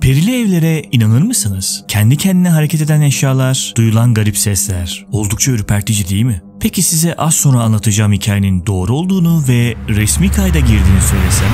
Perili evlere inanır mısınız? Kendi kendine hareket eden eşyalar, duyulan garip sesler. Oldukça ürpertici değil mi? Peki size az sonra anlatacağım hikayenin doğru olduğunu ve resmi kayda girdiğini söylesem?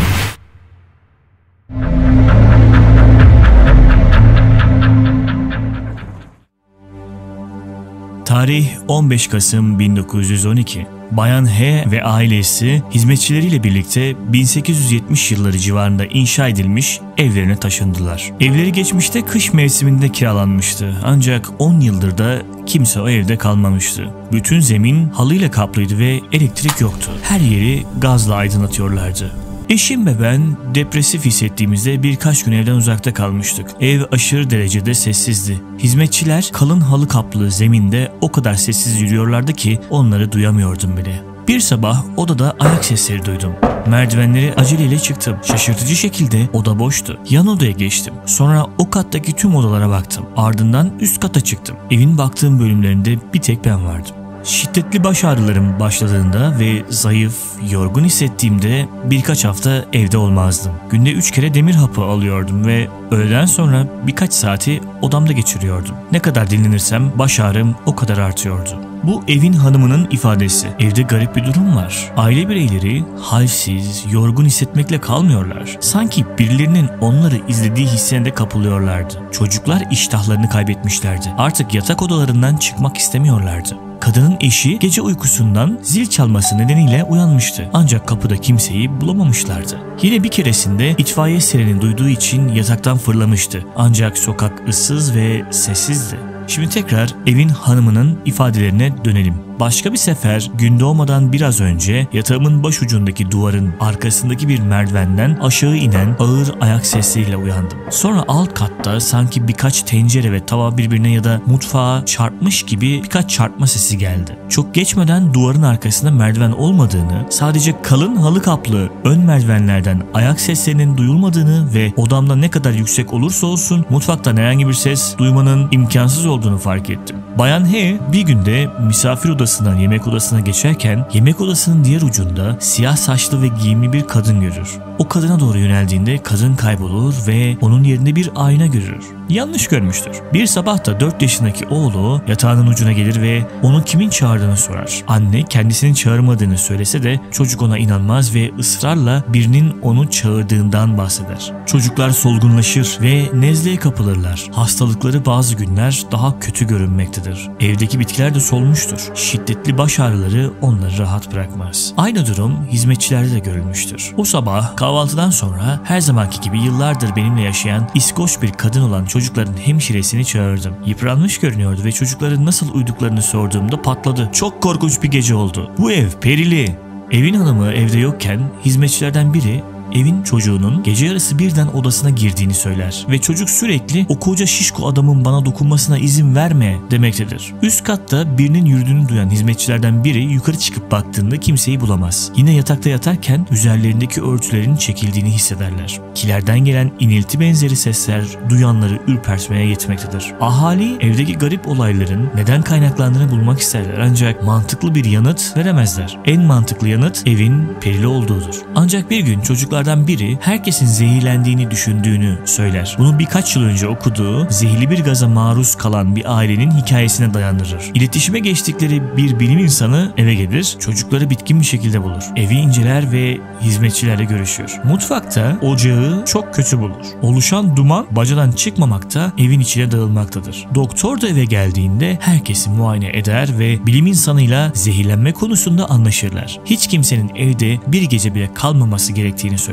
Tarih 15 Kasım 1912. Bayan H ve ailesi hizmetçileriyle birlikte 1870 yılları civarında inşa edilmiş evlerine taşındılar. Evleri geçmişte kış mevsiminde kiralanmıştı ancak 10 yıldır da kimse o evde kalmamıştı. Bütün zemin halıyla kaplıydı ve elektrik yoktu. Her yeri gazla aydınlatıyorlardı. Eşim ve ben depresif hissettiğimizde birkaç gün evden uzakta kalmıştık. Ev aşırı derecede sessizdi. Hizmetçiler kalın halı kaplı zeminde o kadar sessiz yürüyorlardı ki onları duyamıyordum bile. Bir sabah odada ayak sesleri duydum. Merdivenleri aceleyle çıktım. Şaşırtıcı şekilde oda boştu. Yan odaya geçtim. Sonra o kattaki tüm odalara baktım. Ardından üst kata çıktım. Evin baktığım bölümlerinde bir tek ben vardım. Şiddetli baş ağrılarım başladığında ve zayıf, yorgun hissettiğimde birkaç hafta evde olmazdım. Günde 3 kere demir hapı alıyordum ve öğleden sonra birkaç saati odamda geçiriyordum. Ne kadar dinlenirsem baş ağrım o kadar artıyordu. Bu evin hanımının ifadesi. Evde garip bir durum var. Aile bireyleri halsiz, yorgun hissetmekle kalmıyorlar. Sanki birilerinin onları izlediği hissine de kapılıyorlardı. Çocuklar iştahlarını kaybetmişlerdi. Artık yatak odalarından çıkmak istemiyorlardı. Kadının eşi gece uykusundan zil çalması nedeniyle uyanmıştı. Ancak kapıda kimseyi bulamamışlardı. Yine bir keresinde itfaiye sirenini duyduğu için yataktan fırlamıştı. Ancak sokak ıssız ve sessizdi. Şimdi tekrar evin hanımının ifadelerine dönelim. Başka bir sefer gün doğmadan biraz önce yatağımın başucundaki duvarın arkasındaki bir merdivenden aşağı inen ağır ayak sesleriyle uyandım. Sonra alt katta sanki birkaç tencere ve tava birbirine ya da mutfağa çarpmış gibi birkaç çarpma sesi geldi. Çok geçmeden duvarın arkasında merdiven olmadığını, sadece kalın halı kaplı ön merdivenlerden ayak seslerinin duyulmadığını ve odamda ne kadar yüksek olursa olsun mutfaktan herhangi bir ses duymanın imkansız olduğunu fark ettim. Bayan H bir günde misafir odasından yemek odasına geçerken yemek odasının diğer ucunda siyah saçlı ve giyimli bir kadın görür. O kadına doğru yöneldiğinde kadın kaybolur ve onun yerinde bir ayna görür. Yanlış görmüştür. Bir sabah da 4 yaşındaki oğlu yatağının ucuna gelir ve onu kimin çağırdığını sorar. Anne kendisinin çağırmadığını söylese de çocuk ona inanmaz ve ısrarla birinin onu çağırdığından bahseder. Çocuklar solgunlaşır ve nezleye kapılırlar. Hastalıkları bazı günler daha kötü görünmektedir. Evdeki bitkiler de solmuştur. Şiddetli baş ağrıları onları rahat bırakmaz. Aynı durum hizmetçilerde de görülmüştür. O sabah kahvaltıdan sonra her zamanki gibi yıllardır benimle yaşayan İskoç bir kadın olan çocukların hemşiresini çağırdım. Yıpranmış görünüyordu ve çocukların nasıl uyuduklarını sorduğumda patladı. Çok korkunç bir gece oldu. Bu ev perili. Evin hanımı evde yokken hizmetçilerden biri evin çocuğunun gece yarısı birden odasına girdiğini söyler ve çocuk sürekli "O koca şişko adamın bana dokunmasına izin verme" demektedir. Üst katta birinin yürüdüğünü duyan hizmetçilerden biri yukarı çıkıp baktığında kimseyi bulamaz. Yine yatakta yatarken üzerlerindeki örtülerin çekildiğini hissederler. Kilerden gelen inilti benzeri sesler duyanları ürpertmeye yetmektedir. Ahali evdeki garip olayların neden kaynaklandığını bulmak isterler ancak mantıklı bir yanıt veremezler. En mantıklı yanıt evin perili olduğudur. Ancak bir gün çocuklar biri herkesin zehirlendiğini düşündüğünü söyler. Bunu birkaç yıl önce okuduğu zehirli bir gaza maruz kalan bir ailenin hikayesine dayandırır. İletişime geçtikleri bir bilim insanı eve gelir, çocukları bitkin bir şekilde bulur. Evi inceler ve hizmetçilerle görüşür. Mutfakta ocağı çok kötü bulur. Oluşan duman bacadan çıkmamakta, evin içine dağılmaktadır. Doktor da eve geldiğinde herkesi muayene eder ve bilim insanıyla zehirlenme konusunda anlaşırlar. Hiç kimsenin evde bir gece bile kalmaması gerektiğini söylerler.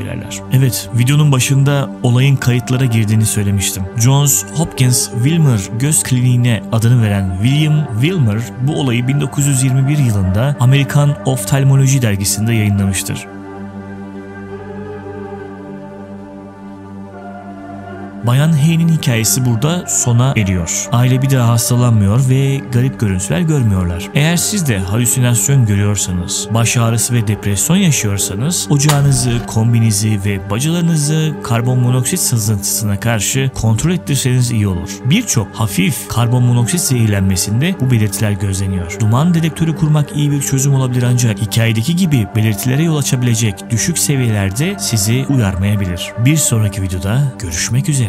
Evet, videonun başında olayın kayıtlara girdiğini söylemiştim. Johns Hopkins Wilmer Göz Kliniğine adını veren William Wilmer bu olayı 1921 yılında Amerikan Oftalmoloji dergisinde yayınlamıştır. Bayan H'nin hikayesi burada sona eriyor. Aile bir daha hastalanmıyor ve garip görüntüler görmüyorlar. Eğer siz de halüsinasyon görüyorsanız, baş ağrısı ve depresyon yaşıyorsanız, ocağınızı, kombinizi ve bacalarınızı karbon monoksit sızıntısına karşı kontrol ettirseniz iyi olur. Birçok hafif karbon monoksit zehirlenmesinde bu belirtiler gözleniyor. Duman dedektörü kurmak iyi bir çözüm olabilir ancak hikayedeki gibi belirtilere yol açabilecek düşük seviyelerde sizi uyarmayabilir. Bir sonraki videoda görüşmek üzere.